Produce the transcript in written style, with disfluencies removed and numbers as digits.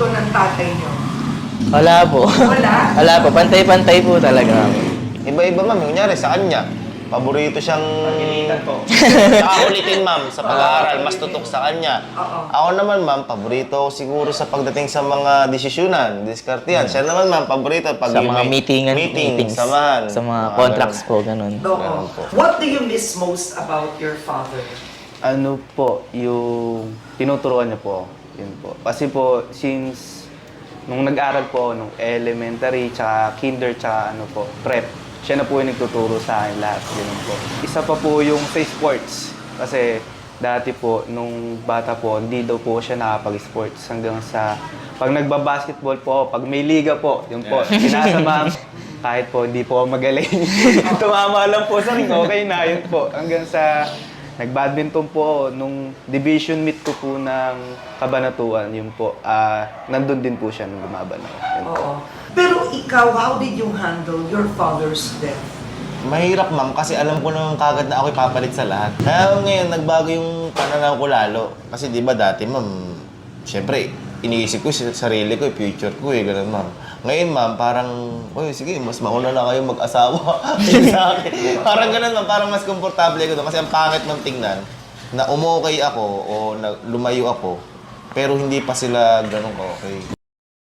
paborito ng tatay niyo? Wala po. Wala? Wala po. Pantay-pantay po talaga. Iba-iba, ma'am. Kunyari, sa kanya, paborito siyang... Pagilitan po. Saka ulitin, ma'am, sa pag-aaral, mas tutok sa kanya. Oo. Ako naman, ma'am, paborito ko siguro sa pagdating sa mga desisyonan, diskartehan. Siya naman, ma'am, paborito pag Sa mga may meetings. samahan. Sa mga contracts po, ganun. Oo. Ganun po. What do you miss most about your father? Ano po, yung tinuturuan niya po. Yun po. Kasi po, since nung nag-aral po, nung elementary, tsaka kinder, tsaka ano po, prep, siya na po yung nagtuturo sa akin lahat. Ganun po. Isa pa po yung sa sports. Kasi dati po, nung bata po, hindi daw po siya nakapag-sports. Hanggang sa, pag nagbabasketball po, pag may liga po, yun po, sinasamahan. Kahit po, hindi po ako magaling. Tumama lang po sa ring, okay na, yun po. Hanggang sa, nag-badminton po ako. Nung division meet ko po ng Kabanatuan, yun po, nandun din po siya nung lumaban ako. Yun po. Oo. Pero ikaw, how did you handle your father's death? Mahirap, ma'am, kasi alam ko naman kagad na ako'y papalit sa lahat. Kaya ngayon, nagbago yung pananaw ko lalo. Kasi di ba dati, ma'am, siyempre, iniisip ko sa sarili ko, future ko gano'n, ma'am. Ngayon, ma'am, parang, uy, sige, mas mauna na kayo mag-asawa sa akin. Parang gano'n, ma'am, parang mas komportable ko doon. Kasi ang pangit ma'am tingnan, na umukay ako o na lumayo ako, pero hindi pa sila gano'n ka-okay.